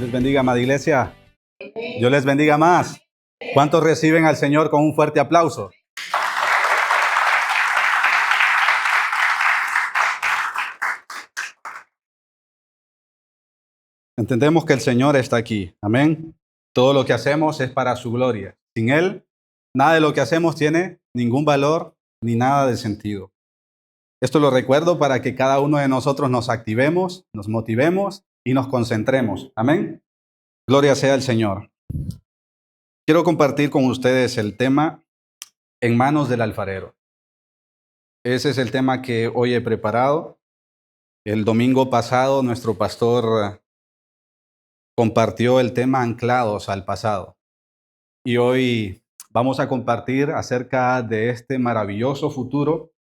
les bendiga, amada iglesia. Dios les bendiga más. ¿Cuántos reciben al Señor con un fuerte aplauso? Entendemos que el Señor está aquí. Amén. Todo lo que hacemos es para su gloria. Sin Él, nada de lo que hacemos tiene ningún valor ni nada de sentido. Esto lo recuerdo para que cada uno de nosotros nos activemos, nos motivemos y nos concentremos. Amén. Gloria sea al Señor. Quiero compartir con ustedes el tema en manos del alfarero. Ese es el tema que hoy he preparado. El domingo pasado nuestro pastor compartió el tema anclados al pasado. Y hoy vamos a compartir acerca de este maravilloso futuro,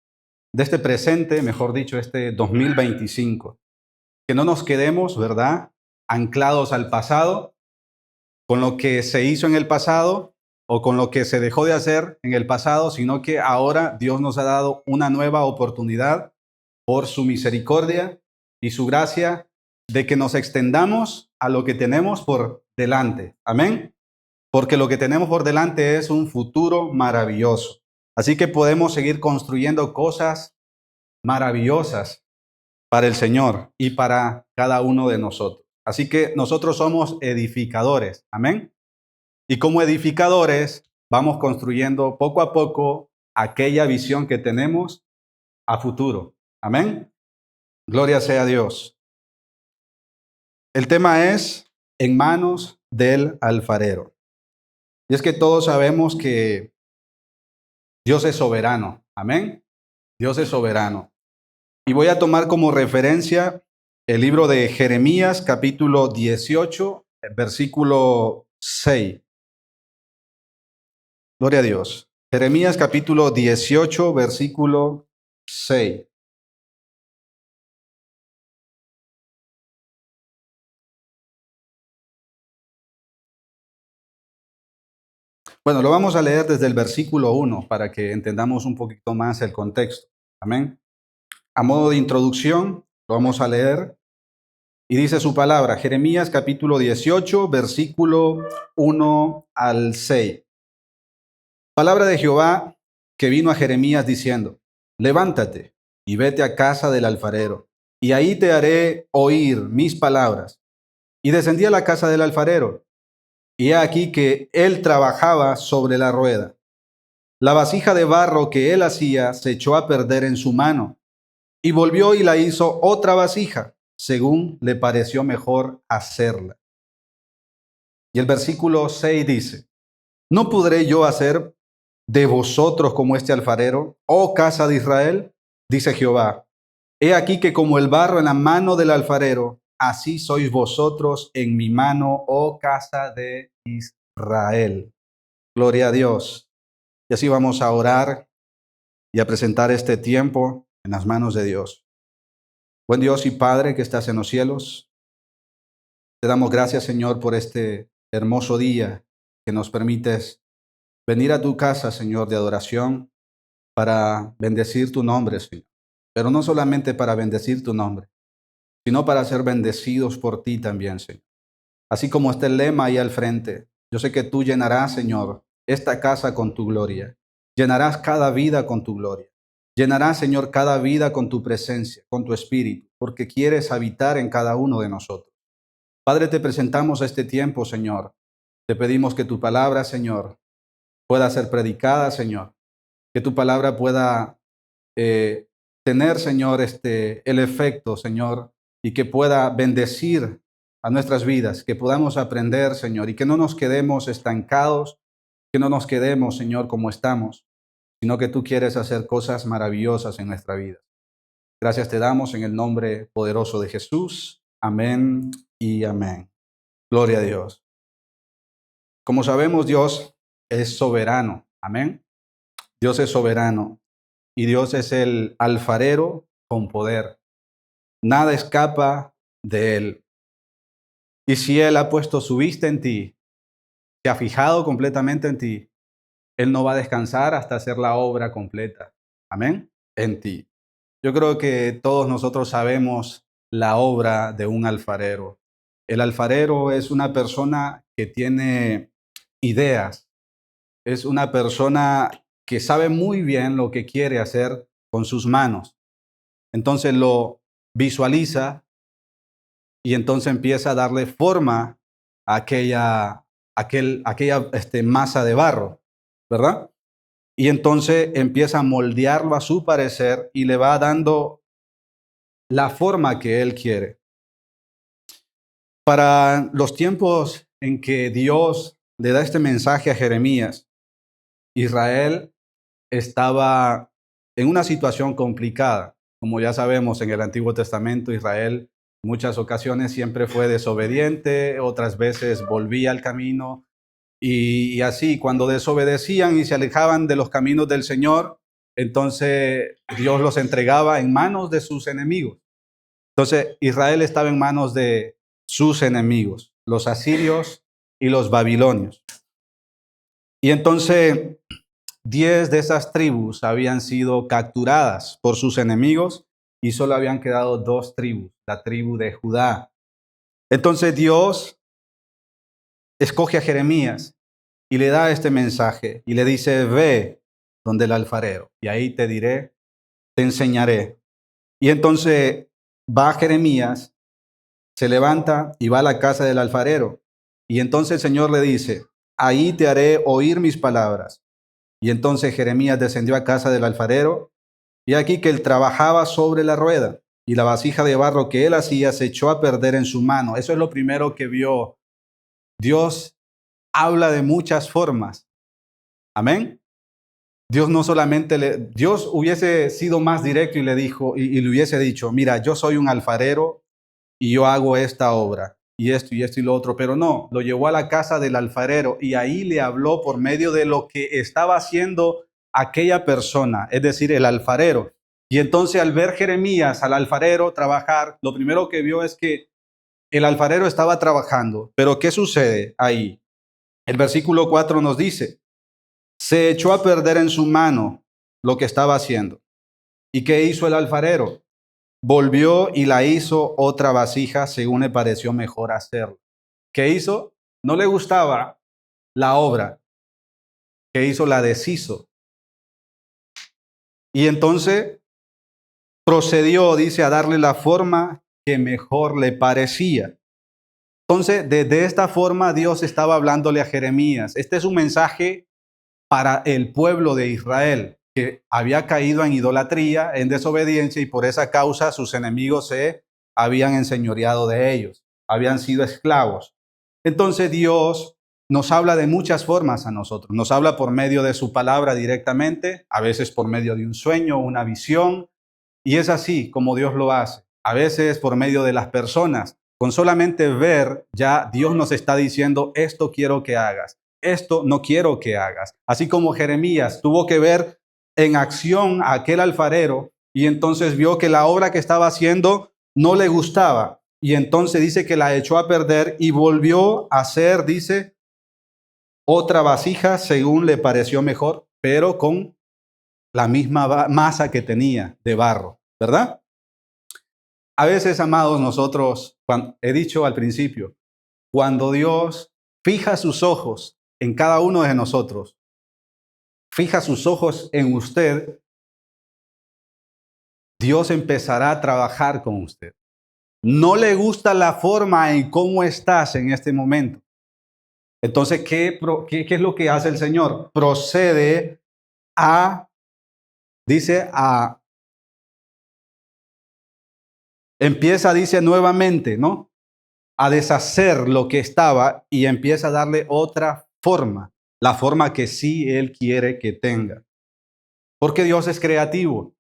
de este presente, mejor dicho, este 2025. Que no nos quedemos, ¿verdad?, anclados al pasado, con lo que se hizo en el pasado o con lo que se dejó de hacer en el pasado, sino que ahora Dios nos ha dado una nueva oportunidad por su misericordia y su gracia de que nos extendamos a lo que tenemos por delante. Amén. Porque lo que tenemos por delante es un futuro maravilloso. Así que podemos seguir construyendo cosas maravillosas para el Señor y para cada uno de nosotros. Así que nosotros somos edificadores. Amén. Y como edificadores vamos construyendo poco a poco aquella visión que tenemos a futuro. Amén. Gloria sea a Dios. El tema es en manos del alfarero. Y es que todos sabemos que Dios es soberano. Amén. Dios es soberano. Y voy a tomar como referencia el libro de Jeremías, capítulo 18, versículo 6. Gloria a Dios. Jeremías, capítulo 18, versículo 6. Bueno, lo vamos a leer desde el versículo 1 para que entendamos un poquito más el contexto. Amén. A modo de introducción, lo vamos a leer y dice su palabra, Jeremías capítulo 18, versículo 1 al 6. Palabra de Jehová que vino a Jeremías diciendo, levántate y vete a casa del alfarero, y ahí te haré oír mis palabras. Y descendí a la casa del alfarero, y he aquí que él trabajaba sobre la rueda. La vasija de barro que él hacía se echó a perder en su mano, y volvió y la hizo otra vasija, según le pareció mejor hacerla. Y el versículo 6 dice, ¿no podré yo hacer de vosotros como este alfarero, oh casa de Israel? Dice Jehová, he aquí que como el barro en la mano del alfarero, así sois vosotros en mi mano, oh casa de Israel. Gloria a Dios. Y así vamos a orar y a presentar este tiempo en las manos de Dios. Buen Dios y Padre que estás en los cielos, te damos gracias, Señor, por este hermoso día que nos permites venir a tu casa, Señor, de adoración para bendecir tu nombre, Señor. Pero no solamente para bendecir tu nombre, sino para ser bendecidos por ti también, Señor. Así como está el lema ahí al frente, yo sé que tú llenarás, Señor, esta casa con tu gloria. Llenarás cada vida con tu gloria. Llenarás, Señor, cada vida con tu presencia, con tu espíritu, porque quieres habitar en cada uno de nosotros. Padre, te presentamos este tiempo, Señor. Te pedimos que tu palabra, Señor, pueda ser predicada, Señor. Que tu palabra pueda tener, Señor, el efecto, Señor, y que pueda bendecir a nuestras vidas, que podamos aprender, Señor, y que no nos quedemos estancados, que no nos quedemos, Señor, como estamos, sino que tú quieres hacer cosas maravillosas en nuestra vida. Gracias te damos en el nombre poderoso de Jesús. Amén y amén. Gloria a Dios. Como sabemos, Dios es soberano. Amén. Dios es soberano y Dios es el alfarero con poder. Nada escapa de Él. Y si Él ha puesto su vista en ti, se ha fijado completamente en ti, Él no va a descansar hasta hacer la obra completa. Amén. En ti. Yo creo que todos nosotros sabemos la obra de un alfarero. El alfarero es una persona que tiene ideas, es una persona que sabe muy bien lo que quiere hacer con sus manos. Entonces lo visualiza y entonces empieza a darle forma a aquella masa de barro, ¿verdad? Y entonces empieza a moldearlo a su parecer y le va dando la forma que él quiere. Para los tiempos en que Dios le da este mensaje a Jeremías, Israel estaba en una situación complicada. Como ya sabemos, en el Antiguo Testamento, Israel en muchas ocasiones siempre fue desobediente, otras veces volvía al camino. Y así, cuando desobedecían y se alejaban de los caminos del Señor, entonces Dios los entregaba en manos de sus enemigos. Entonces Israel estaba en manos de sus enemigos, los asirios y los babilonios. Y entonces 10 de esas tribus habían sido capturadas por sus enemigos y solo habían quedado 2 tribus, la tribu de Judá. Entonces Dios escoge a Jeremías y le da este mensaje y le dice, ve donde el alfarero y ahí te diré, te enseñaré. Y entonces va Jeremías, se levanta y va a la casa del alfarero. Y entonces el Señor le dice, ahí te haré oír mis palabras. Y entonces Jeremías descendió a casa del alfarero y aquí que él trabajaba sobre la rueda y la vasija de barro que él hacía se echó a perder en su mano. Eso es lo primero que vio. Dios habla de muchas formas. Amén. Dios no solamente Dios hubiese sido más directo y le dijo, y le hubiese dicho, mira, yo soy un alfarero y yo hago esta obra, y esto y lo otro, pero no, lo llevó a la casa del alfarero y ahí le habló por medio de lo que estaba haciendo aquella persona, es decir, el alfarero. Y entonces al ver Jeremías al alfarero trabajar, lo primero que vio es que el alfarero estaba trabajando, pero ¿qué sucede ahí? El versículo 4 nos dice, se echó a perder en su mano lo que estaba haciendo. ¿Y qué hizo el alfarero? Volvió y la hizo otra vasija según le pareció mejor hacerlo. ¿Qué hizo? No le gustaba la obra. ¿Qué hizo? La deshizo. Y entonces procedió, dice, a darle la forma que mejor le parecía. Entonces, desde esta forma Dios estaba hablándole a Jeremías. Este es un mensaje para el pueblo de Israel, que había caído en idolatría, en desobediencia, y por esa causa sus enemigos se habían enseñoreado de ellos, habían sido esclavos. Entonces Dios nos habla de muchas formas a nosotros. Nos habla por medio de su palabra directamente, a veces por medio de un sueño, una visión, y es así como Dios lo hace. A veces por medio de las personas. Con solamente ver, ya Dios nos está diciendo, esto quiero que hagas, esto no quiero que hagas. Así como Jeremías tuvo que ver en acción a aquel alfarero y entonces vio que la obra que estaba haciendo no le gustaba. Y entonces dice que la echó a perder y volvió a hacer, dice, otra vasija según le pareció mejor, pero con la misma masa que tenía de barro, ¿verdad? A veces, amados, nosotros, he dicho al principio, cuando Dios fija sus ojos en cada uno de nosotros, fija sus ojos en usted, Dios empezará a trabajar con usted. No le gusta la forma en cómo estás en este momento. Entonces, ¿qué es lo que hace el Señor? Procede a, dice, dice nuevamente, ¿no? A deshacer lo que estaba y empieza a darle otra forma, la forma que sí Él quiere que tenga. Porque Dios es creativo.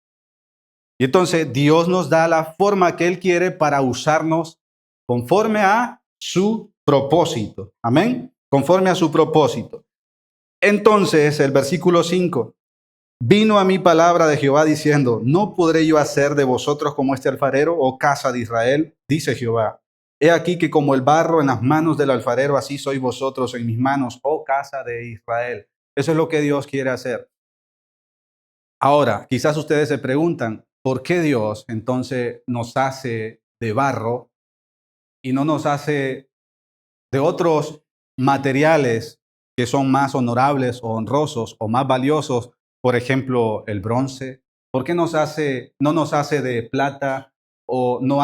Y entonces Dios nos da la forma que Él quiere para usarnos conforme a su propósito. Amén. Conforme a su propósito. Entonces, el versículo 5. Vino a mí palabra de Jehová diciendo, ¿no podré yo hacer de vosotros como este alfarero, oh casa de Israel? Dice Jehová. He aquí que como el barro en las manos del alfarero, así sois vosotros en mis manos, oh casa de Israel. Eso es lo que Dios quiere hacer. Ahora, quizás ustedes se preguntan, ¿por qué Dios entonces nos hace de barro y no nos hace de otros materiales que son más honorables o honrosos o más valiosos, por ejemplo, el bronce? ¿Por qué no nos hace de plata o no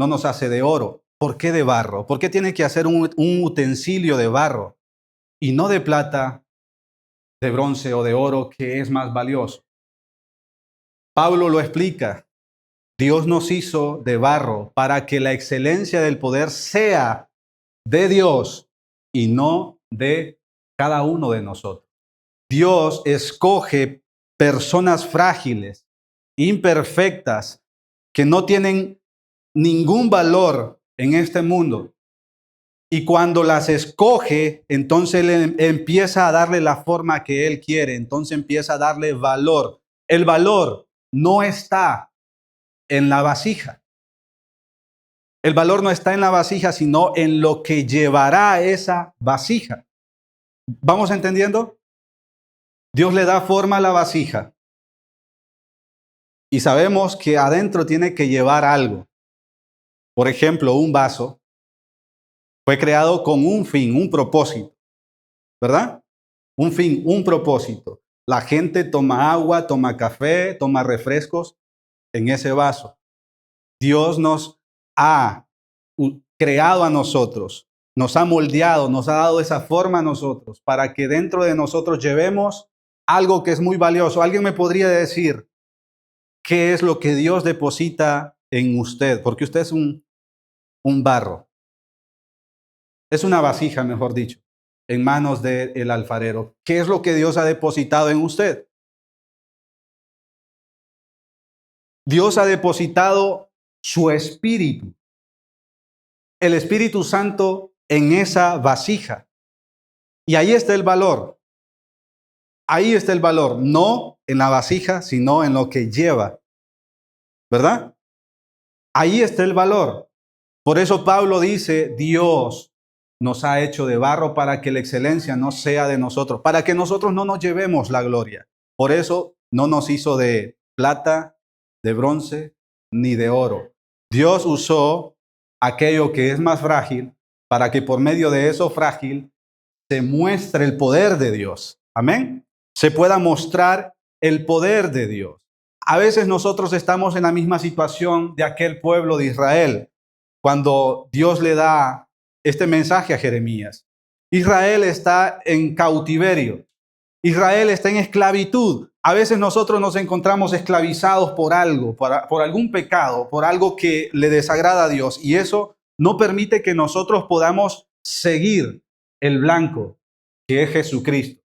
nos hace de oro? ¿Por qué de barro? ¿Por qué tiene que hacer un utensilio de barro y no de plata, de bronce o de oro, que es más valioso? Pablo lo explica. Dios nos hizo de barro para que la excelencia del poder sea de Dios y no de cada uno de nosotros. Dios escoge personas frágiles, imperfectas, que no tienen ningún valor en este mundo. Y cuando las escoge, entonces Él empieza a darle la forma que Él quiere, entonces empieza a darle valor. El valor no está en la vasija. El valor no está en la vasija, sino en lo que llevará esa vasija. ¿Vamos entendiendo? Dios le da forma a la vasija y sabemos que adentro tiene que llevar algo. Por ejemplo, un vaso fue creado con un fin, un propósito, ¿verdad? Un fin, un propósito. La gente toma agua, toma café, toma refrescos en ese vaso. Dios nos ha creado a nosotros, nos ha moldeado, nos ha dado esa forma a nosotros para que dentro de nosotros llevemos algo que es muy valioso. ¿Alguien me podría decir qué es lo que Dios deposita en usted? Porque usted es un barro, es una vasija, mejor dicho, en manos del alfarero. ¿Qué es lo que Dios ha depositado en usted? Dios ha depositado su espíritu, el Espíritu Santo en esa vasija. Y ahí está el valor. Ahí está el valor, no en la vasija, sino en lo que lleva, ¿verdad? Ahí está el valor. Por eso Pablo dice, Dios nos ha hecho de barro para que la excelencia no sea de nosotros, para que nosotros no nos llevemos la gloria. Por eso no nos hizo de plata, de bronce, ni de oro. Dios usó aquello que es más frágil para que por medio de eso frágil se muestre el poder de Dios. Amén. Se pueda mostrar el poder de Dios. A veces nosotros estamos en la misma situación de aquel pueblo de Israel, cuando Dios le da este mensaje a Jeremías. Israel está en cautiverio. Israel está en esclavitud. A veces nosotros nos encontramos esclavizados por algo, por algún pecado, por algo que le desagrada a Dios. Y eso no permite que nosotros podamos seguir el blanco, que es Jesucristo.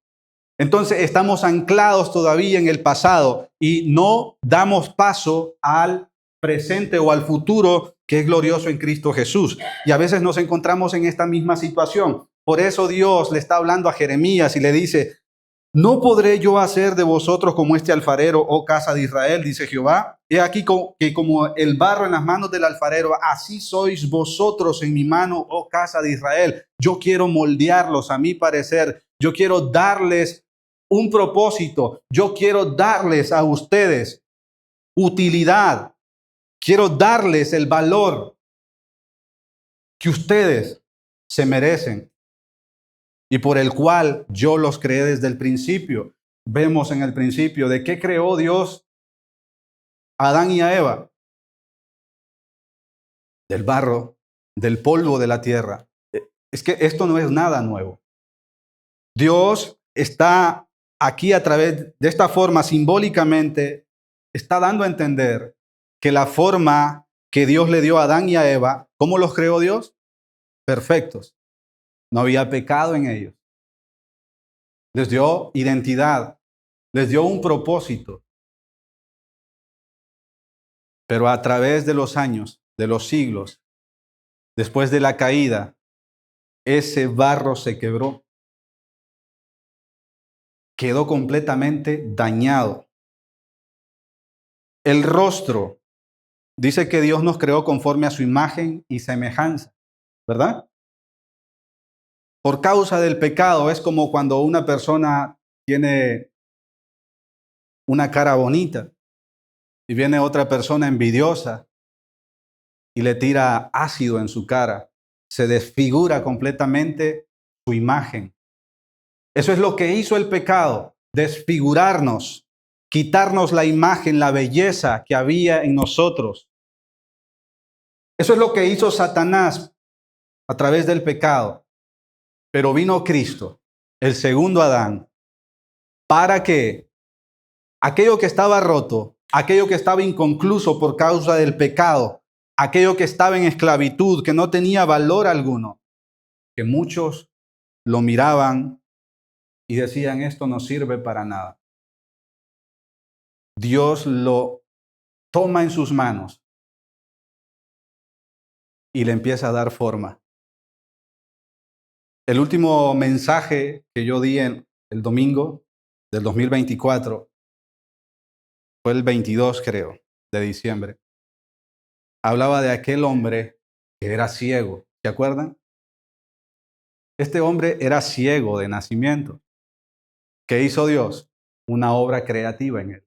Entonces estamos anclados todavía en el pasado y no damos paso al presente o al futuro que es glorioso en Cristo Jesús. Y a veces nos encontramos en esta misma situación. Por eso Dios le está hablando a Jeremías y le dice, ¿no podré yo hacer de vosotros como este alfarero, oh casa de Israel? Dice Jehová. He aquí que como el barro en las manos del alfarero, así sois vosotros en mi mano, oh casa de Israel. Yo quiero moldearlos a mi parecer. Yo quiero darles un propósito. Yo quiero darles a ustedes utilidad. Quiero darles el valor que ustedes se merecen y por el cual yo los creé desde el principio. Vemos en el principio de qué creó Dios a Adán y a Eva. Del barro, del polvo de la tierra. Es que esto no es nada nuevo. Dios está aquí a través de esta forma, simbólicamente, está dando a entender que la forma que Dios le dio a Adán y a Eva, ¿cómo los creó Dios? Perfectos. No había pecado en ellos. Les dio identidad, les dio un propósito. Pero a través de los años, de los siglos, después de la caída, ese barro se quebró. Quedó completamente dañado. El rostro, dice que Dios nos creó conforme a su imagen y semejanza, ¿verdad? Por causa del pecado es como cuando una persona tiene una cara bonita y viene otra persona envidiosa y le tira ácido en su cara. Se desfigura completamente su imagen. Eso es lo que hizo el pecado, desfigurarnos, quitarnos la imagen, la belleza que había en nosotros. Eso es lo que hizo Satanás a través del pecado. Pero vino Cristo, el segundo Adán, para que aquello que estaba roto, aquello que estaba inconcluso por causa del pecado, aquello que estaba en esclavitud, que no tenía valor alguno, que muchos lo miraban y decían, esto no sirve para nada. Dios lo toma en sus manos y le empieza a dar forma. El último mensaje que yo di el domingo del 2024 fue el 22, creo, de diciembre. Hablaba de aquel hombre que era ciego. ¿Se acuerdan? Este hombre era ciego de nacimiento. ¿Qué hizo Dios? Una obra creativa en él.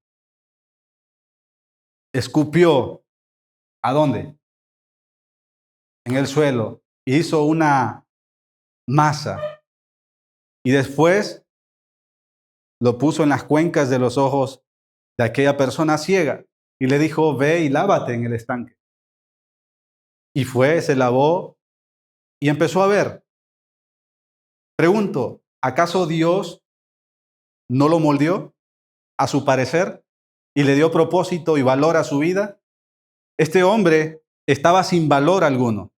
Escupió. ¿A dónde? En el suelo. Hizo una masa. Y después lo puso en las cuencas de los ojos de aquella persona ciega. Y le dijo, ve y lávate en el estanque. Y fue, se lavó y empezó a ver. Pregunto, ¿acaso Dios no lo moldeó a su parecer y le dio propósito y valor a su vida? Este hombre estaba sin valor alguno.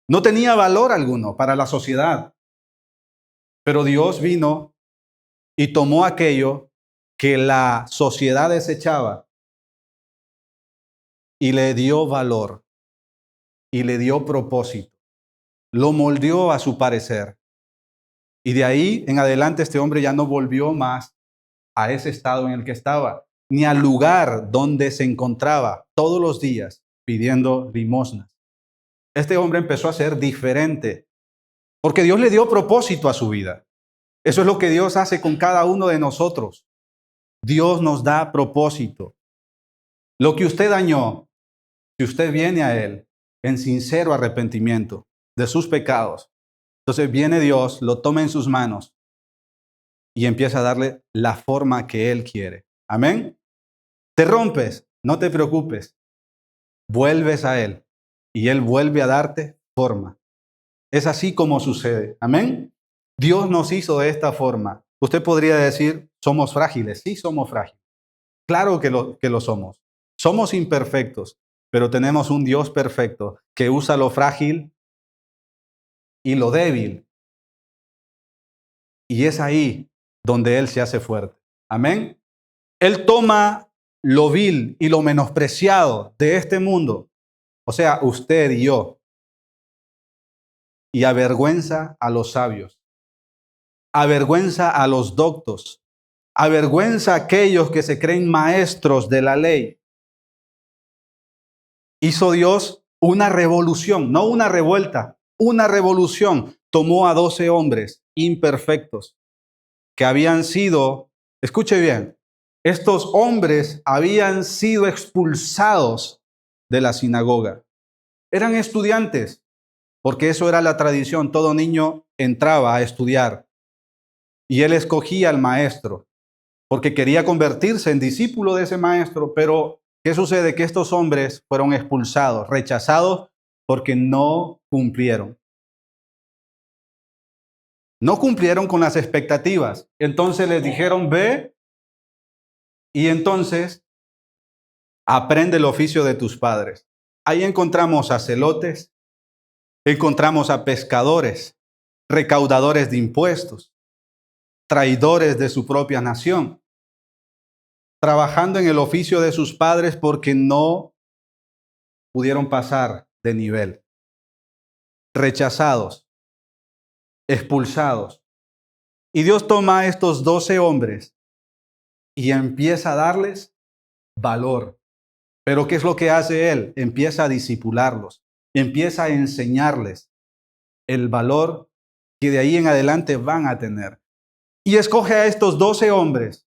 No tenía valor alguno para la sociedad. Pero Dios vino y tomó aquello que la sociedad desechaba y le dio valor y le dio propósito. Lo moldeó a su parecer. Y de ahí en adelante este hombre ya no volvió más a ese estado en el que estaba, ni al lugar donde se encontraba todos los días pidiendo limosnas. Este hombre empezó a ser diferente, porque Dios le dio propósito a su vida. Eso es lo que Dios hace con cada uno de nosotros. Dios nos da propósito. Lo que usted dañó, si usted viene a Él en sincero arrepentimiento de sus pecados, entonces viene Dios, lo toma en sus manos y empieza a darle la forma que Él quiere. Amén. Te rompes, no te preocupes. Vuelves a Él y Él vuelve a darte forma. Es así como sucede. Amén. Dios nos hizo de esta forma. Usted podría decir, somos frágiles. Sí, somos frágiles. Claro que lo somos. Somos imperfectos, pero tenemos un Dios perfecto que usa lo frágil y lo débil. Y es ahí donde Él se hace fuerte. Amén. Él toma lo vil y lo menospreciado de este mundo, o sea, usted y yo, y avergüenza a los sabios, avergüenza a los doctos, avergüenza a aquellos que se creen maestros de la ley. Hizo Dios una revolución, no una revuelta, una revolución. Tomó a 12 hombres imperfectos que habían sido, escuche bien, estos hombres habían sido expulsados de la sinagoga. Eran estudiantes, porque eso era la tradición. Todo niño entraba a estudiar y él escogía al maestro, porque quería convertirse en discípulo de ese maestro. Pero, ¿qué sucede? Que estos hombres fueron expulsados, rechazados, porque no cumplieron. No cumplieron con las expectativas. Entonces les dijeron, ve y entonces aprende el oficio de tus padres. Ahí encontramos a celotes, encontramos a pescadores, recaudadores de impuestos, traidores de su propia nación, trabajando en el oficio de sus padres porque no pudieron pasar de nivel, rechazados, expulsados. Y Dios toma a estos 12 hombres y empieza a darles valor. Pero ¿qué es lo que hace Él? Empieza a discipularlos, empieza a enseñarles el valor que de ahí en adelante van a tener. Y escoge a estos 12 hombres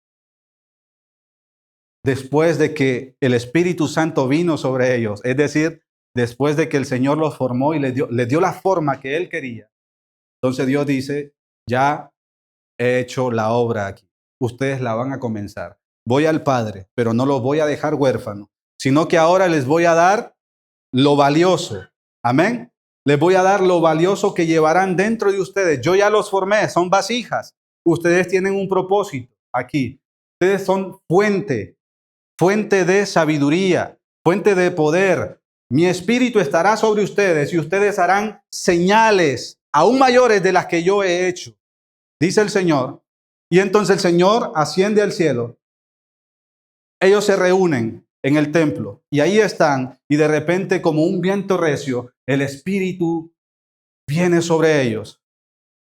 después de que el Espíritu Santo vino sobre ellos, es decir, después de que el Señor los formó y les dio la forma que Él quería, entonces Dios dice, ya he hecho la obra aquí. Ustedes la van a comenzar. Voy al Padre, pero no los voy a dejar huérfanos, sino que ahora les voy a dar lo valioso. Amén. Les voy a dar lo valioso que llevarán dentro de ustedes. Yo ya los formé, son vasijas. Ustedes tienen un propósito aquí. Ustedes son fuente de sabiduría, fuente de poder. Mi espíritu estará sobre ustedes y ustedes harán señales aún mayores de las que yo he hecho, dice el Señor. Y entonces el Señor asciende al cielo. Ellos se reúnen en el templo y ahí están, y de repente, como un viento recio, el Espíritu viene sobre ellos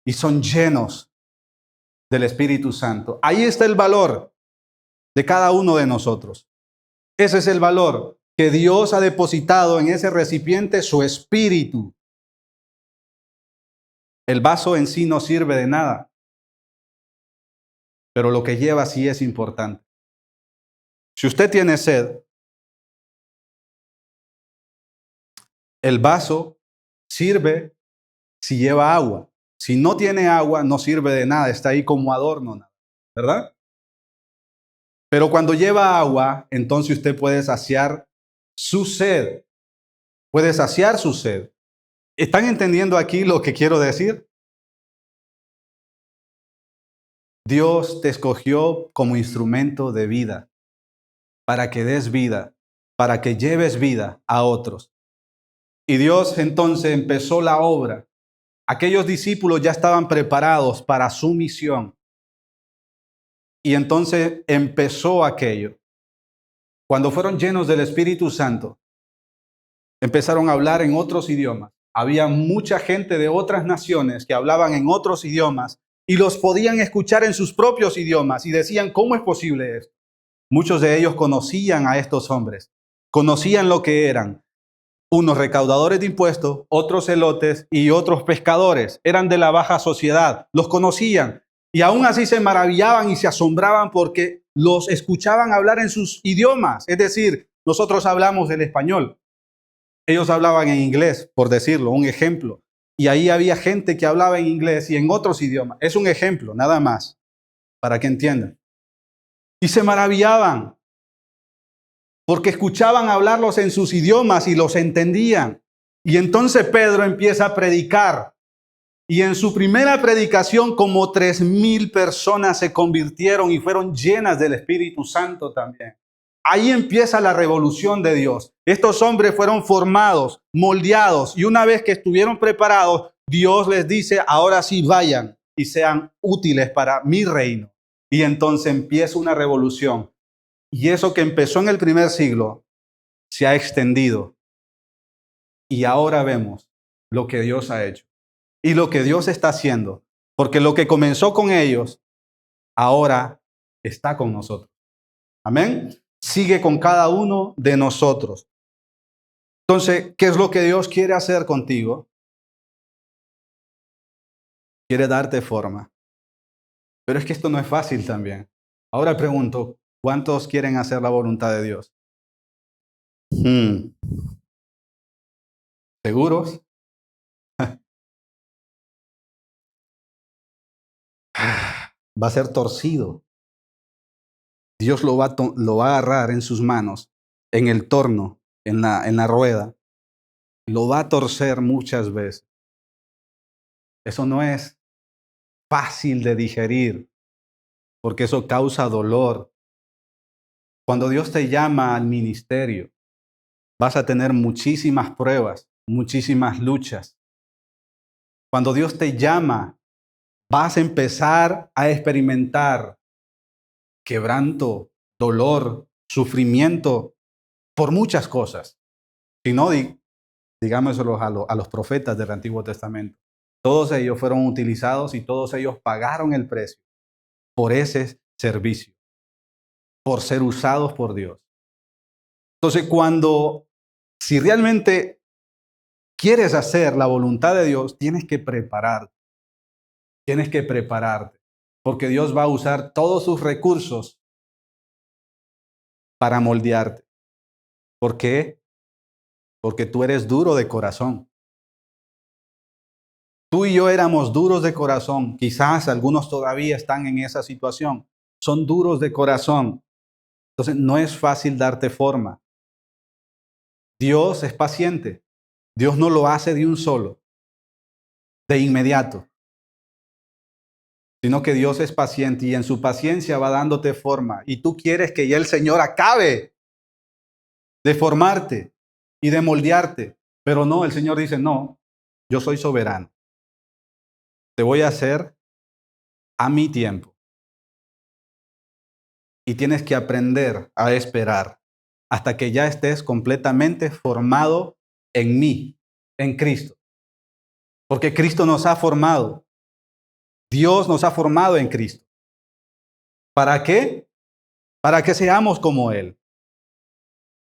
y son llenos del Espíritu Santo. Ahí está el valor de cada uno de nosotros. Ese es el valor que Dios ha depositado en ese recipiente, su Espíritu. El vaso en sí no sirve de nada, pero lo que lleva sí es importante. Si usted tiene sed, el vaso sirve si lleva agua. Si no tiene agua, no sirve de nada, está ahí como adorno, ¿verdad? Pero cuando lleva agua, entonces usted puede saciar su sed. Puede saciar su sed. ¿Están entendiendo aquí lo que quiero decir? Dios te escogió como instrumento de vida, para que des vida, para que lleves vida a otros. Y Dios entonces empezó la obra. Aquellos discípulos ya estaban preparados para su misión. Y entonces empezó aquello. Cuando fueron llenos del Espíritu Santo, empezaron a hablar en otros idiomas. Había mucha gente de otras naciones que hablaban en otros idiomas y los podían escuchar en sus propios idiomas y decían, ¿cómo es posible esto? Muchos de ellos conocían a estos hombres, conocían lo que eran. Unos recaudadores de impuestos, otros celotes y otros pescadores. Eran de la baja sociedad, los conocían y aún así se maravillaban y se asombraban porque los escuchaban hablar en sus idiomas. Es decir, nosotros hablamos el español, ellos hablaban en inglés, por decirlo, un ejemplo. Y ahí había gente que hablaba en inglés y en otros idiomas. Es un ejemplo, nada más, para que entiendan. Y se maravillaban porque escuchaban hablarlos en sus idiomas y los entendían. Y entonces Pedro empieza a predicar. Y en su primera predicación, como 3,000 personas se convirtieron y fueron llenas del Espíritu Santo también. Ahí empieza la revolución de Dios. Estos hombres fueron formados, moldeados, y una vez que estuvieron preparados, Dios les dice, ahora sí vayan y sean útiles para mi reino. Y entonces empieza una revolución. Y eso que empezó en el primer siglo se ha extendido. Y ahora vemos lo que Dios ha hecho y lo que Dios está haciendo. Porque lo que comenzó con ellos, ahora está con nosotros. Amén. Sigue con cada uno de nosotros. Entonces, ¿qué es lo que Dios quiere hacer contigo? Quiere darte forma. Pero es que esto no es fácil también. Ahora pregunto, ¿cuántos quieren hacer la voluntad de Dios? ¿Seguros? Va a ser torcido. Dios lo va a agarrar en sus manos, en el torno, en la rueda. Lo va a torcer muchas veces. Eso no es fácil de digerir, porque eso causa dolor. Cuando Dios te llama al ministerio, vas a tener muchísimas pruebas, muchísimas luchas. Cuando Dios te llama, vas a empezar a experimentar quebranto, dolor, sufrimiento por muchas cosas. Si no, digámoslo a los profetas del Antiguo Testamento. Todos ellos fueron utilizados y todos ellos pagaron el precio por ese servicio, por ser usados por Dios. Entonces, si realmente quieres hacer la voluntad de Dios, tienes que prepararte. Tienes que prepararte, porque Dios va a usar todos sus recursos para moldearte. ¿Por qué? porque tú eres duro de corazón. Tú y yo éramos duros de corazón. Quizás algunos todavía están en esa situación. Son duros de corazón. Entonces no es fácil darte forma. Dios es paciente. Dios no lo hace de un solo, de inmediato, sino que Dios es paciente y en su paciencia va dándote forma. Y tú quieres que ya el Señor acabe de formarte y de moldearte. Pero no, el Señor dice, no, yo soy soberano. Te voy a hacer a mi tiempo. Y tienes que aprender a esperar hasta que ya estés completamente formado en mí, en Cristo. Porque Cristo nos ha formado. Dios nos ha formado en Cristo. ¿Para qué? Para que seamos como Él.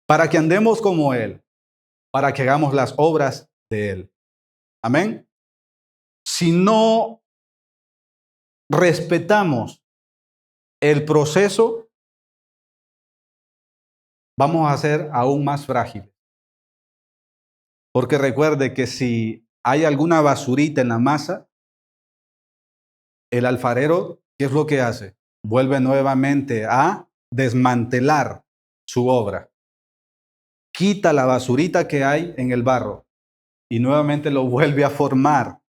Para que andemos como Él. Para que hagamos las obras de Él. Amén. Si no respetamos el proceso, vamos a ser aún más frágiles. Porque recuerde que si hay alguna basurita en la masa, el alfarero, ¿qué es lo que hace? Vuelve nuevamente a desmantelar su obra. Quita la basurita que hay en el barro y nuevamente lo vuelve a formar.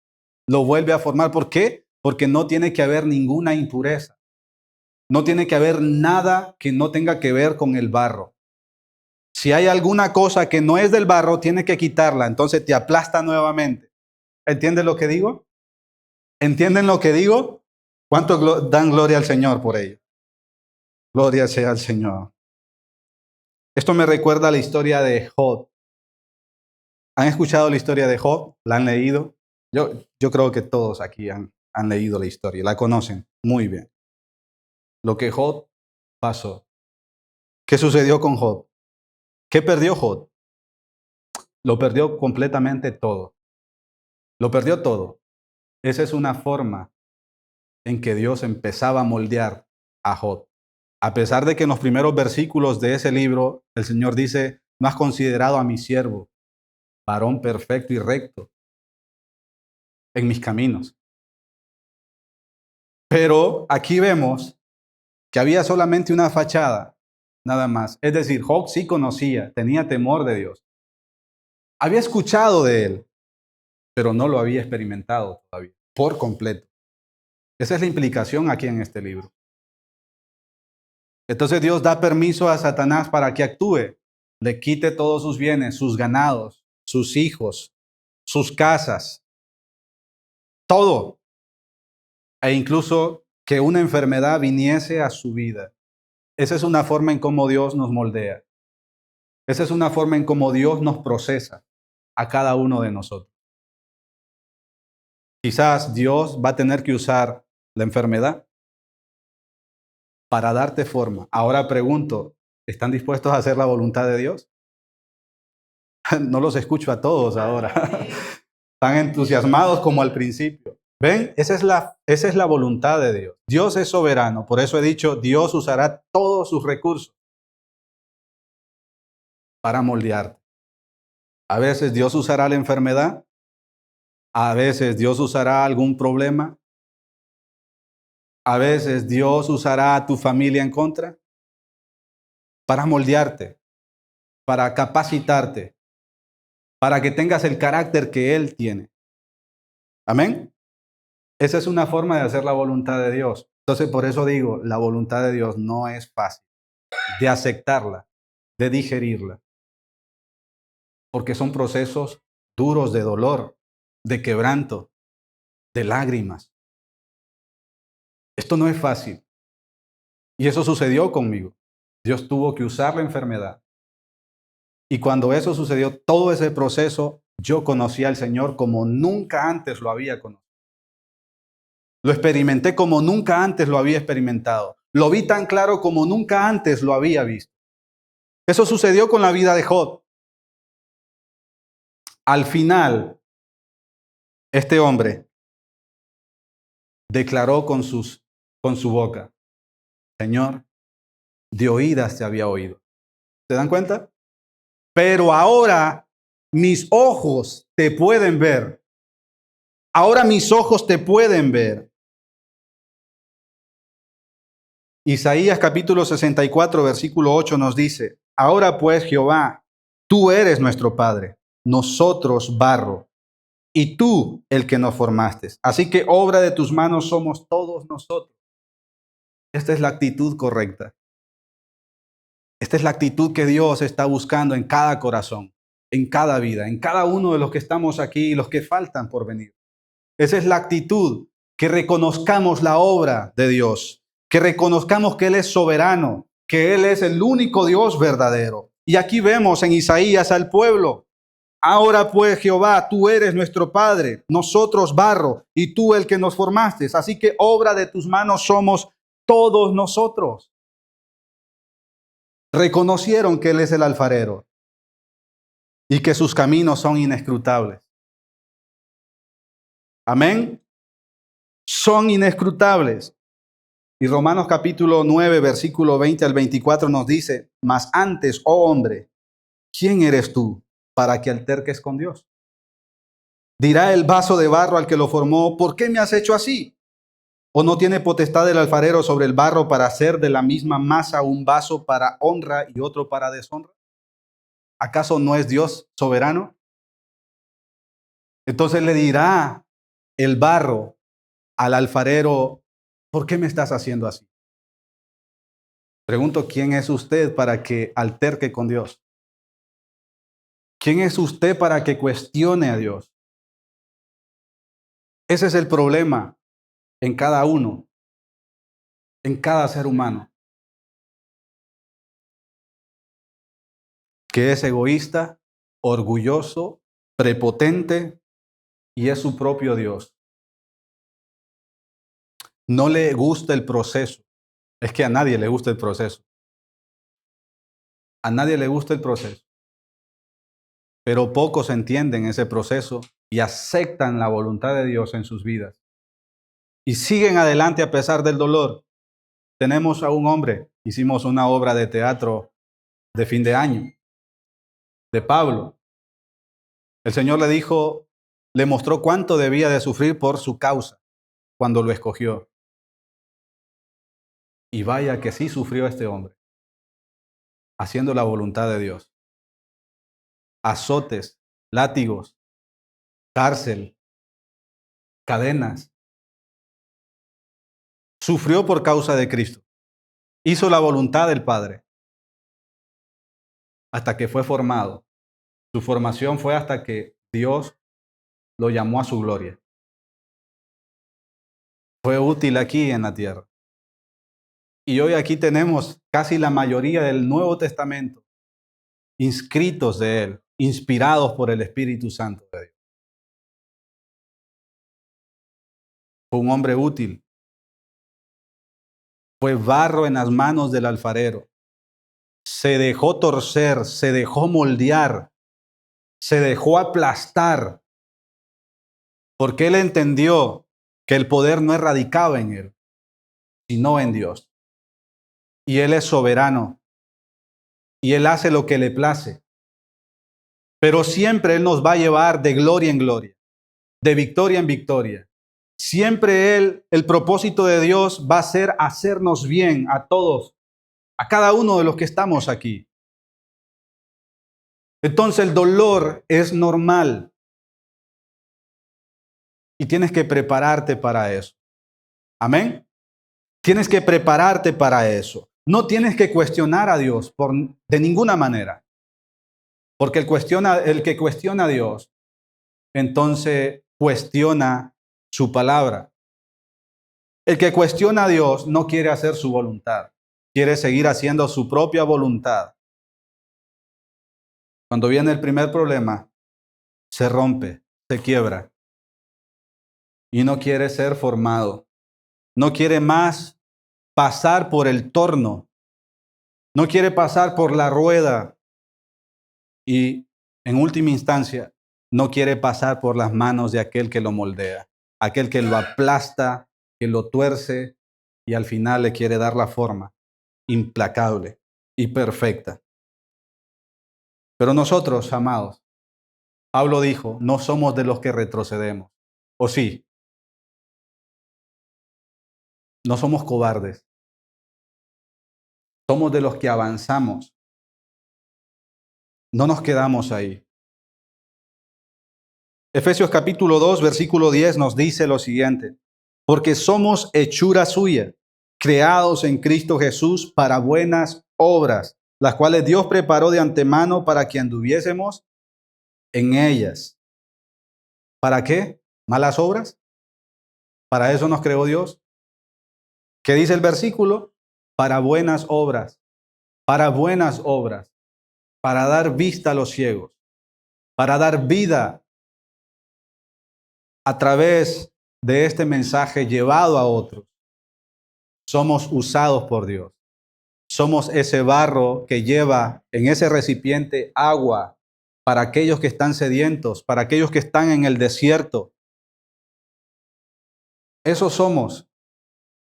Lo vuelve a formar. ¿Por qué? Porque no tiene que haber ninguna impureza. No tiene que haber nada que no tenga que ver con el barro. Si hay alguna cosa que no es del barro, tiene que quitarla. Entonces te aplasta nuevamente. ¿Entiendes lo que digo? ¿Entienden lo que digo? ¿Cuánto dan gloria al Señor por ello? Gloria sea al Señor. Esto me recuerda a la historia de Job. ¿Han escuchado la historia de Job? ¿La han leído? Yo creo que todos aquí han leído la historia, la conocen muy bien. Lo que Job pasó. ¿Qué sucedió con Job? ¿Qué perdió Job? Lo perdió completamente todo. Lo perdió todo. Esa es una forma en que Dios empezaba a moldear a Job. A pesar de que en los primeros versículos de ese libro el Señor dice, no has considerado a mi siervo, varón perfecto y recto en mis caminos. Pero aquí vemos que había solamente una fachada, nada más. Es decir, Job sí conocía, tenía temor de Dios. Había escuchado de él, pero no lo había experimentado todavía, por completo. Esa es la implicación aquí en este libro. Entonces Dios da permiso a Satanás para que actúe, le quite todos sus bienes, sus ganados, sus hijos, sus casas, todo. E incluso que una enfermedad viniese a su vida. Esa es una forma en cómo Dios nos moldea. Esa es una forma en cómo Dios nos procesa a cada uno de nosotros. Quizás Dios va a tener que usar la enfermedad para darte forma. Ahora pregunto, ¿están dispuestos a hacer la voluntad de Dios? No los escucho a todos ahora. Tan entusiasmados como al principio. ¿Ven? Esa es la voluntad de Dios. Dios es soberano. Por eso he dicho, Dios usará todos sus recursos para moldearte. A veces Dios usará la enfermedad. A veces Dios usará algún problema. A veces Dios usará a tu familia en contra para moldearte, para capacitarte, para que tengas el carácter que Él tiene. Amén. Esa es una forma de hacer la voluntad de Dios. Entonces, por eso digo, la voluntad de Dios no es fácil de aceptarla, de digerirla, porque son procesos duros de dolor, de quebranto, de lágrimas. Esto no es fácil. Y eso sucedió conmigo. Dios tuvo que usar la enfermedad. Y cuando eso sucedió, todo ese proceso, yo conocí al Señor como nunca antes lo había conocido. Lo experimenté como nunca antes lo había experimentado. Lo vi tan claro como nunca antes lo había visto. Eso sucedió con la vida de Job. Al final, este hombre declaró con su boca, Señor, de oídas te había oído. ¿Se dan cuenta? Pero ahora mis ojos te pueden ver. Ahora mis ojos te pueden ver. Isaías capítulo 64, versículo 8 nos dice, ahora pues Jehová, tú eres nuestro Padre, nosotros barro, y tú el que nos formaste. Así que obra de tus manos somos todos nosotros. Esta es la actitud correcta. Esta es la actitud que Dios está buscando en cada corazón, en cada vida, en cada uno de los que estamos aquí y los que faltan por venir. Esa es la actitud, que reconozcamos la obra de Dios, que reconozcamos que Él es soberano, que Él es el único Dios verdadero. Y aquí vemos en Isaías al pueblo. Ahora pues Jehová, tú eres nuestro Padre, nosotros barro, y tú el que nos formaste. Así que obra de tus manos somos todos nosotros. Reconocieron que Él es el alfarero y que sus caminos son inescrutables. Amén. Son inescrutables. Y Romanos capítulo 9, versículo 20 al 24 nos dice, mas antes, oh hombre, ¿quién eres tú para que alterques con Dios? Dirá el vaso de barro al que lo formó, ¿por qué me has hecho así? ¿O no tiene potestad el alfarero sobre el barro para hacer de la misma masa un vaso para honra y otro para deshonra? ¿Acaso no es Dios soberano? Entonces le dirá el barro al alfarero, ¿por qué me estás haciendo así? Pregunto, ¿quién es usted para que alterque con Dios? ¿Quién es usted para que cuestione a Dios? Ese es el problema en cada uno, en cada ser humano, que es egoísta, orgulloso, prepotente y es su propio Dios. No le gusta el proceso. Es que a nadie le gusta el proceso. A nadie le gusta el proceso. Pero pocos entienden ese proceso y aceptan la voluntad de Dios en sus vidas. Y siguen adelante a pesar del dolor. Tenemos a un hombre, hicimos una obra de teatro de fin de año, de Pablo. El Señor le dijo, le mostró cuánto debía de sufrir por su causa cuando lo escogió. Y vaya que sí sufrió este hombre, haciendo la voluntad de Dios. Azotes, látigos, cárcel, cadenas. Sufrió por causa de Cristo. Hizo la voluntad del Padre hasta que fue formado. Su formación fue hasta que Dios lo llamó a su gloria. Fue útil aquí en la tierra. Y hoy aquí tenemos casi la mayoría del Nuevo Testamento inscritos de Él, inspirados por el Espíritu Santo de Dios. Fue un hombre útil. Fue barro en las manos del alfarero. Se dejó torcer, se dejó moldear, se dejó aplastar, porque Él entendió que el poder no radicaba en Él, sino en Dios. Y Él es soberano. Y Él hace lo que le place. Pero siempre Él nos va a llevar de gloria en gloria, de victoria en victoria. Siempre Él, el propósito de Dios va a ser hacernos bien a todos, a cada uno de los que estamos aquí. Entonces el dolor es normal. Y tienes que prepararte para eso. Amén. Tienes que prepararte para eso. No tienes que cuestionar a Dios de ninguna manera. Porque el que cuestiona a Dios, entonces cuestiona su palabra. El que cuestiona a Dios no quiere hacer su voluntad. Quiere seguir haciendo su propia voluntad. Cuando viene el primer problema, se rompe, se quiebra. Y no quiere ser formado. No quiere más pasar por el torno. No quiere pasar por la rueda. Y en última instancia, no quiere pasar por las manos de aquel que lo moldea, aquel que lo aplasta, que lo tuerce y al final le quiere dar la forma implacable y perfecta. Pero nosotros, amados, Pablo dijo, no somos de los que retrocedemos. ¿O sí? No somos cobardes. Somos de los que avanzamos. No nos quedamos ahí. Efesios capítulo 2, versículo 10 nos dice lo siguiente. Porque somos hechura suya, creados en Cristo Jesús para buenas obras, las cuales Dios preparó de antemano para que anduviésemos en ellas. ¿Para qué? ¿Malas obras? ¿Para eso nos creó Dios? ¿Qué dice el versículo? Para buenas obras, para buenas obras, para dar vista a los ciegos, para dar vida a través de este mensaje llevado a otros. Somos usados por Dios. Somos ese barro que lleva en ese recipiente agua para aquellos que están sedientos, para aquellos que están en el desierto. Esos somos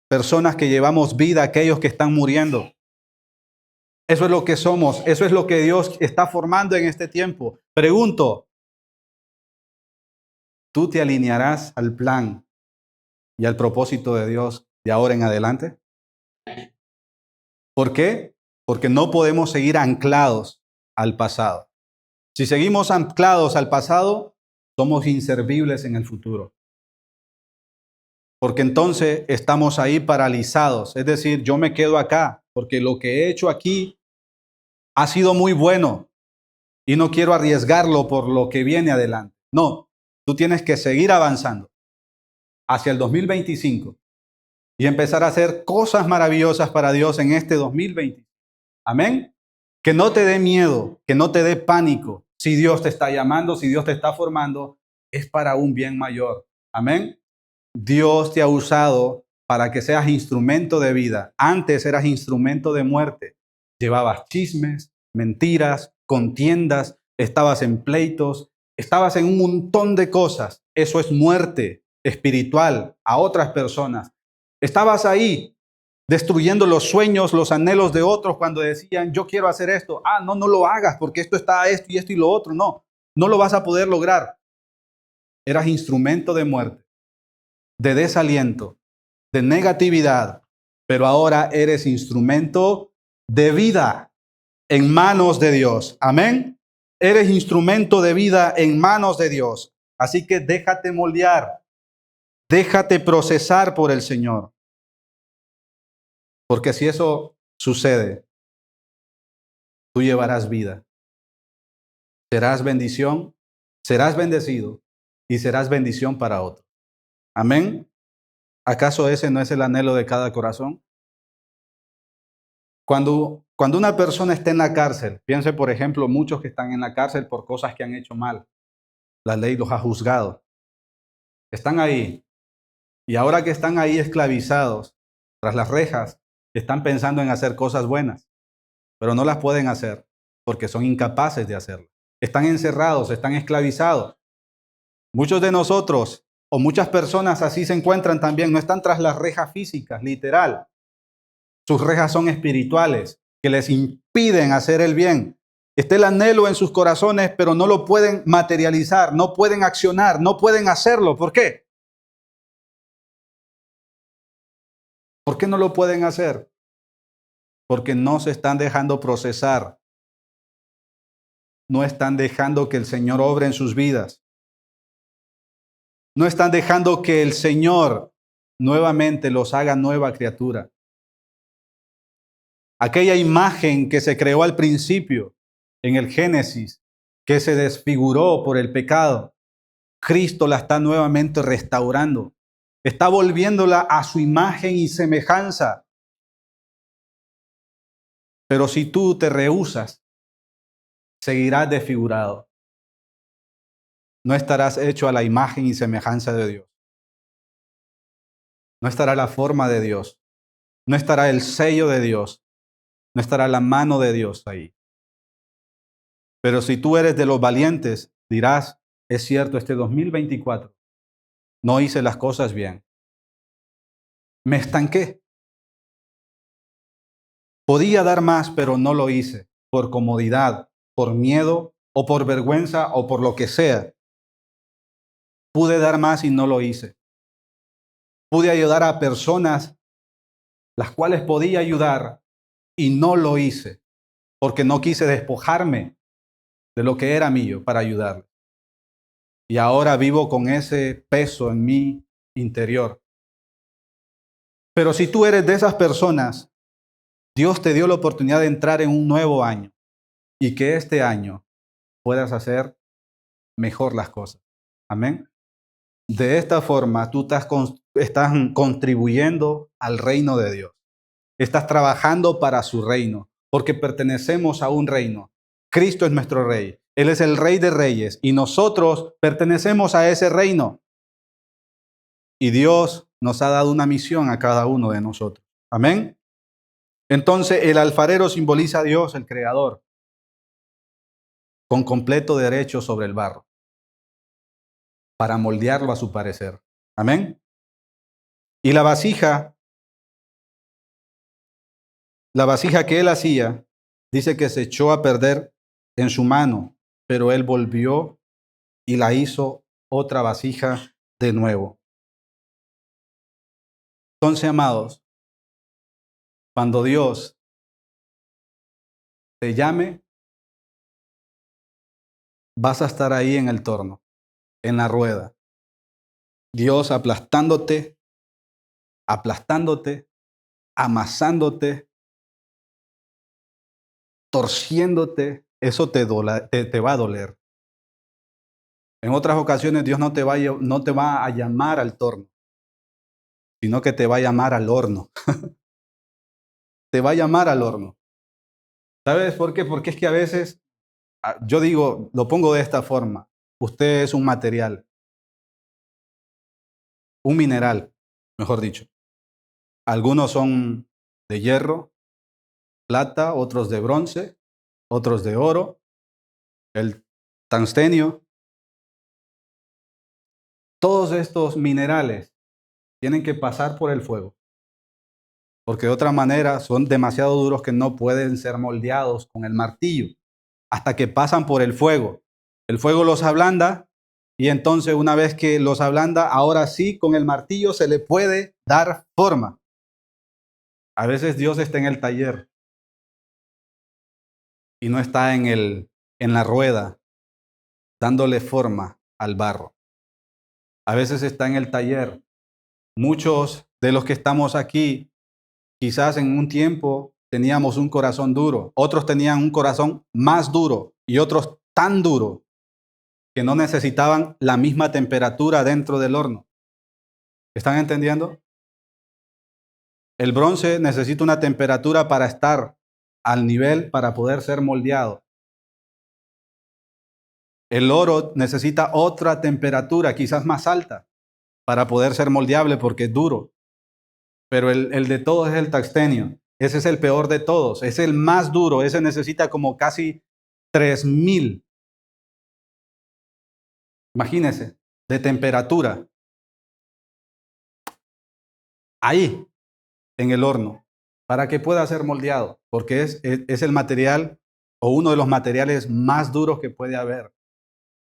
personas que llevamos vida a aquellos que están muriendo. Eso es lo que somos, eso es lo que Dios está formando en este tiempo. Pregunto, ¿tú te alinearás al plan y al propósito de Dios de ahora en adelante? ¿Por qué? Porque no podemos seguir anclados al pasado. Si seguimos anclados al pasado, somos inservibles en el futuro. Porque entonces estamos ahí paralizados. Es decir, yo me quedo acá porque lo que he hecho aquí ha sido muy bueno y no quiero arriesgarlo por lo que viene adelante. No, tú tienes que seguir avanzando hacia el 2025 y empezar a hacer cosas maravillosas para Dios en este 2025. Amén. Que no te dé miedo, que no te dé pánico. Si Dios te está llamando, si Dios te está formando, es para un bien mayor. Amén. Dios te ha usado para que seas instrumento de vida. Antes eras instrumento de muerte. Llevabas chismes, mentiras, contiendas, estabas en pleitos, estabas en un montón de cosas. Eso es muerte espiritual a otras personas. Estabas ahí destruyendo los sueños, los anhelos de otros cuando decían, yo quiero hacer esto. Ah, no, no lo hagas porque esto está esto y lo otro. No, no lo vas a poder lograr. Eras instrumento de muerte, de desaliento, de negatividad, pero ahora eres instrumento de vida en manos de Dios. Amén. Eres instrumento de vida en manos de Dios. Así que déjate moldear, déjate procesar por el Señor. Porque si eso sucede, tú llevarás vida. Serás bendición, serás bendecido y serás bendición para otros. Amén. ¿Acaso ese no es el anhelo de cada corazón? Cuando una persona está en la cárcel, piense por ejemplo muchos que están en la cárcel por cosas que han hecho mal. La ley los ha juzgado. Están ahí. Y ahora que están ahí esclavizados, tras las rejas, están pensando en hacer cosas buenas, pero no las pueden hacer porque son incapaces de hacerlo. Están encerrados, están esclavizados. Muchos de nosotros o muchas personas así se encuentran también, no están tras las rejas físicas, literal. Sus rejas son espirituales, que les impiden hacer el bien. Está el anhelo en sus corazones, pero no lo pueden materializar, no pueden accionar, no pueden hacerlo. ¿Por qué? ¿Por qué no lo pueden hacer? Porque no se están dejando procesar. No están dejando que el Señor obre en sus vidas. No están dejando que el Señor nuevamente los haga nueva criatura. Aquella imagen que se creó al principio, en el Génesis, que se desfiguró por el pecado, Cristo la está nuevamente restaurando. Está volviéndola a su imagen y semejanza. Pero si tú te rehusas, seguirás desfigurado. No estarás hecho a la imagen y semejanza de Dios. No estará la forma de Dios. No estará el sello de Dios. No estará la mano de Dios ahí. Pero si tú eres de los valientes, dirás, es cierto, este 2024 no hice las cosas bien. Me estanqué. Podía dar más, pero no lo hice por comodidad, por miedo o por vergüenza o por lo que sea. Pude dar más y no lo hice. Pude ayudar a personas las cuales podía ayudar y no lo hice porque no quise despojarme de lo que era mío para ayudarle. Y ahora vivo con ese peso en mi interior. Pero si tú eres de esas personas, Dios te dio la oportunidad de entrar en un nuevo año y que este año puedas hacer mejor las cosas. Amén. De esta forma, tú estás contribuyendo al reino de Dios. Estás trabajando para su reino, porque pertenecemos a un reino. Cristo es nuestro rey. Él es el rey de reyes y nosotros pertenecemos a ese reino. Y Dios nos ha dado una misión a cada uno de nosotros. Amén. Entonces, el alfarero simboliza a Dios, el creador, con completo derecho sobre el barro, para moldearlo a su parecer. Amén. Y la vasija que él hacía, dice que se echó a perder en su mano, pero él volvió y la hizo otra vasija de nuevo. Entonces, amados, cuando Dios te llame, vas a estar ahí en el torno, en la rueda. Dios aplastándote, amasándote, torciéndote, eso te va a doler. En otras ocasiones Dios no te va a llamar al torno, sino que te va a llamar al horno. Te va a llamar al horno. ¿Sabes por qué? Porque es que a veces, yo digo, lo pongo de esta forma. Usted es un material, un mineral, mejor dicho. Algunos son de hierro, plata, otros de bronce, otros de oro, el tungstenio. Todos estos minerales tienen que pasar por el fuego, porque de otra manera son demasiado duros que no pueden ser moldeados con el martillo hasta que pasan por el fuego. El fuego los ablanda y entonces una vez que los ablanda, ahora sí con el martillo se le puede dar forma. A veces Dios está en el taller y no está en la rueda dándole forma al barro. A veces está en el taller. Muchos de los que estamos aquí, quizás en un tiempo teníamos un corazón duro, otros tenían un corazón más duro y otros tan duro que no necesitaban la misma temperatura dentro del horno. ¿Están entendiendo? El bronce necesita una temperatura para estar al nivel para poder ser moldeado. El oro necesita otra temperatura, quizás más alta, para poder ser moldeable porque es duro. Pero el de todos es el tungstenio. Ese es el peor de todos. Es el más duro. Ese necesita como casi 3000. Imagínense, de temperatura. Ahí, en el horno, para que pueda ser moldeado. Porque es el material o uno de los materiales más duros que puede haber.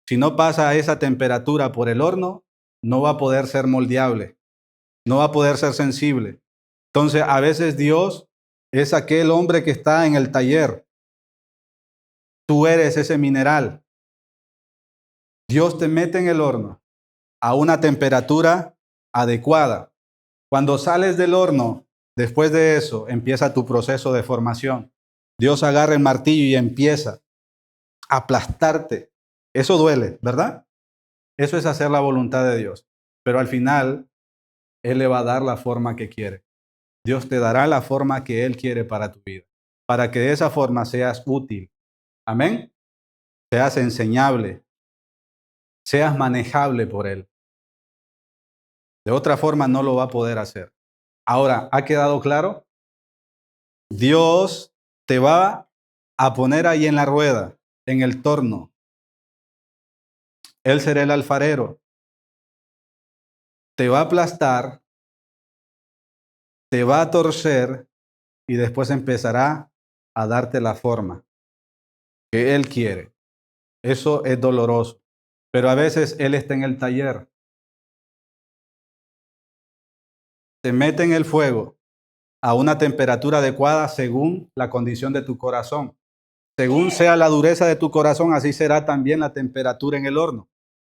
Si no pasa a esa temperatura por el horno, no va a poder ser moldeable. No va a poder ser sensible. Entonces, a veces Dios es aquel hombre que está en el taller. Tú eres ese mineral. Dios te mete en el horno a una temperatura adecuada. Cuando sales del horno, después de eso, empieza tu proceso de formación. Dios agarra el martillo y empieza a aplastarte. Eso duele, ¿verdad? Eso es hacer la voluntad de Dios. Pero al final, Él le va a dar la forma que quiere. Dios te dará la forma que Él quiere para tu vida, para que de esa forma seas útil. Amén. Seas enseñable, seas manejable por Él. De otra forma no lo va a poder hacer. Ahora, ¿ha quedado claro? Dios te va a poner ahí en la rueda, en el torno. Él será el alfarero. Te va a aplastar, te va a torcer y después empezará a darte la forma que Él quiere. Eso es doloroso. Pero a veces Él está en el taller, te mete en el fuego a una temperatura adecuada según la condición de tu corazón. Según sea la dureza de tu corazón, así será también la temperatura en el horno,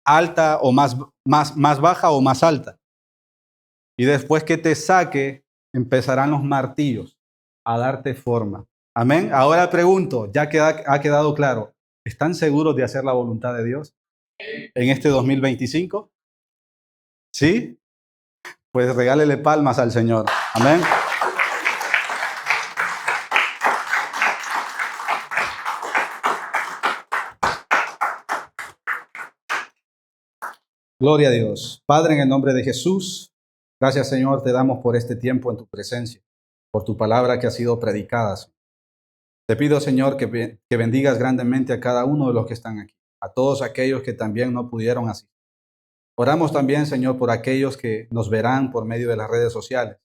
alta o más baja o más alta. Y después que te saque, empezarán los martillos a darte forma. Amén. Ahora pregunto, ya que ha quedado claro, ¿están seguros de hacer la voluntad de Dios en este 2025? ¿Sí? Pues regálele palmas al Señor. Amén. Gloria a Dios. Padre, en el nombre de Jesús, gracias Señor, te damos por este tiempo en tu presencia, por tu palabra que ha sido predicada. Te pido Señor que bendigas grandemente a cada uno de los que están aquí, a todos aquellos que también no pudieron asistir. Oramos también Señor por aquellos que nos verán por medio de las redes sociales,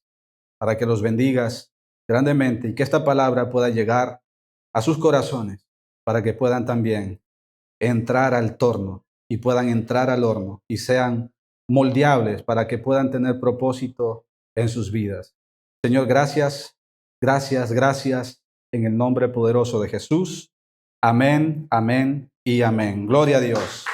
para que los bendigas grandemente y que esta palabra pueda llegar a sus corazones, para que puedan también entrar al torno y puedan entrar al horno y sean moldeables para que puedan tener propósito en sus vidas. Señor, gracias, gracias, gracias en el nombre poderoso de Jesús. Amén, amén y amén. Gloria a Dios.